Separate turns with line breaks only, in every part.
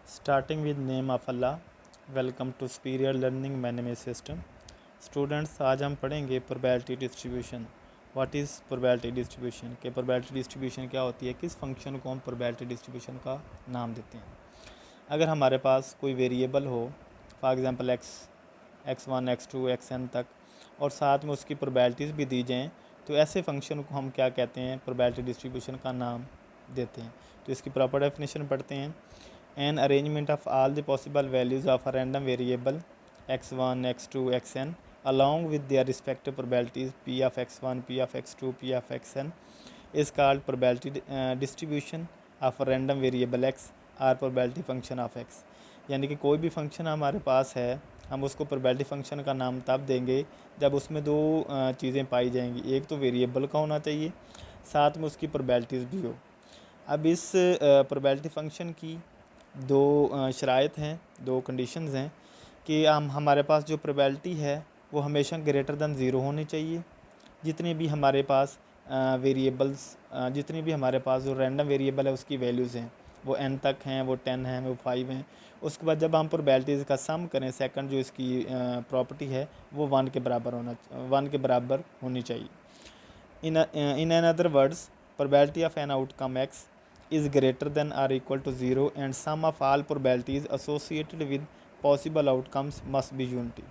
Starting with name of Allah, welcome to superior learning management system. Students, आज हम पढ़ेंगे probability distribution. What is probability distribution के probability distribution क्या होती है, किस फंक्शन को हम प्रोबेबिलिटी डिस्ट्रीब्यूशन का नाम देते हैं। अगर हमारे पास कोई वेरिएबल हो, for example x1 x2 xn तक, और साथ में उसकी प्रोबेबिलिटीज़ भी दी जाएँ, तो ऐसे फंक्शन को हम क्या कहते हैं, प्रोबेबिलिटी डिस्ट्रीब्यूशन का नाम देते हैं। तो इसकी प्रॉपर डेफिनेशन पढ़ते हैं। An arrangement of all the possible values of a random variable x1, x2, xn along with their respective probabilities p of x1, p of x2, p of xn is called probability distribution of a random variable x or probability function of x। यानी कि कोई भी function हमारे पास है, हम उसको probability function का नाम तब देंगे जब उसमें दो चीज़ें पाई जाएंगी। एक तो वेरिएबल का होना चाहिए, साथ में उसकी प्रोबेबिलिटीज़ भी हो। अब इस प्रोबेबिलिटी फंक्शन की दो शराइत हैं, दो कंडीशंस हैं कि हमारे पास जो प्रोबेबिलिटी है वो हमेशा ग्रेटर दैन ज़ीरो होनी चाहिए। जितने भी हमारे पास वेरिएबल्स, जितनी भी हमारे पास जो रैंडम वेरिएबल है उसकी वैल्यूज़ हैं, वो n तक हैं, वो 10 हैं, वो 5 हैं। उसके बाद जब हम प्रोबेबिलिटीज़ का सम करें, सेकंड जो इसकी प्रॉपर्टी है वो 1 के बराबर होनी चाहिए। In another words, probability of an outcome x is greater than or equal to 0 and sum of all probabilities associated with possible outcomes must be unity।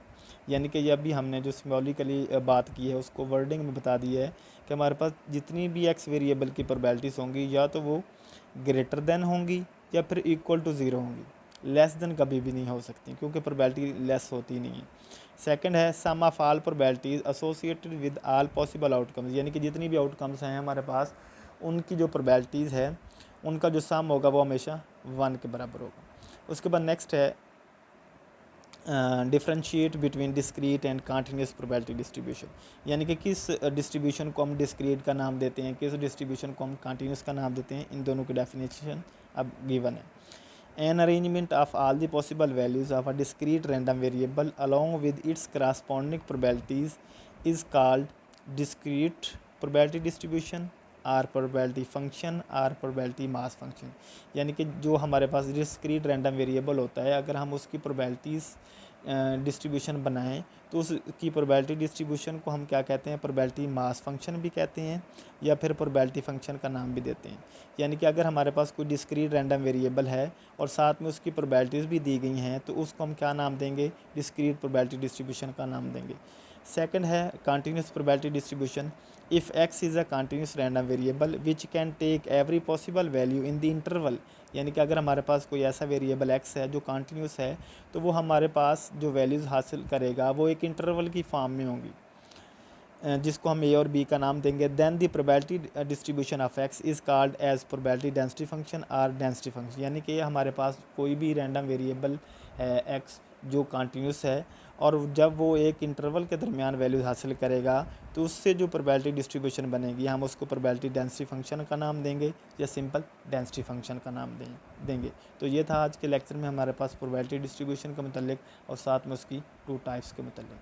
यानी कि जब भी हमने जो सिम्बॉलिकली बात की है उसको वर्डिंग में बता दिया है कि हमारे पास जितनी भी एक्स वेरिएबल की प्रोबेबिलिटीज़ होंगी या तो वो ग्रेटर देन होंगी या फिर इक्वल टू ज़ीरो होंगी, लेस देन कभी भी नहीं हो सकती क्योंकि प्रोबेबिलिटी लेस होती नहीं है। सेकंड है sum of all probabilities associated with all possible outcomes, यानी कि जितनी भी आउटकम्स हैं हमारे पास उनकी जो प्रोबेबिलिटीज़ है उनका जो सम होगा वो हमेशा 1 के बराबर होगा। उसके बाद नेक्स्ट है differentiate between discrete and continuous probability distribution, यानी कि किस डिस्ट्रीब्यूशन को हम डिस्क्रीट का नाम देते हैं, किस डिस्ट्रीब्यूशन को हम कंटिन्यूस का नाम देते हैं। इन दोनों की डेफिनेशन अब गिवन है। An arrangement of all the possible values of a discrete random variable along with its corresponding probabilities is called discrete probability distribution or probability function or probability mass function। यानी कि जो हमारे पास discrete random variable होता है, अगर हम उसकी probabilities distribution बनाएं तो उसकी प्रोबेबिलिटी डिस्ट्रीब्यूशन को हम क्या कहते हैं, प्रोबेबिलिटी मास फंक्शन भी कहते हैं या फिर प्रोबेबिलिटी फंक्शन का नाम भी देते हैं। यानी कि अगर हमारे पास कोई डिस्क्रीट रैंडम वेरिएबल है और साथ में उसकी प्रोबेबिलिटीज़ भी दी गई हैं तो उसको हम क्या नाम देंगे, डिस्क्रीट प्रोबेबिलिटी डिस्ट्रीब्यूशन का नाम देंगे। सेकंड है continuous probability distribution. If x is a continuous random variable which can take every possible value in the interval, यानी कि अगर हमारे पास कोई ऐसा वेरिएबल एक्स है जो कंटिन्यूस है तो वो हमारे पास जो वैल्यूज़ हासिल करेगा वो एक इंटरवल की फॉर्म में होंगी जिसको हम ए और बी का नाम देंगे। Then the probability distribution of x is called as probability density function और डेंसिटी फंक्शन, यानी कि हमारे पास कोई भी रैंडम वेरिएबल है एक्स जो कंटिन्यूस है और जब वो एक इंटरवल के दरमियान वैल्यू हासिल करेगा तो उससे जो प्रोबेबिलिटी डिस्ट्रीब्यूशन बनेगी हम उसको प्रोबेबिलिटी डेंसिटी फंक्शन का नाम देंगे या सिंपल डेंसिटी फंक्शन का नाम देंगे। तो ये था आज के लेक्चर में हमारे पास प्रोबेबिलिटी डिस्ट्रीब्यूशन के मतलब और साथ में उसकी 2 टाइप्स के मतलब।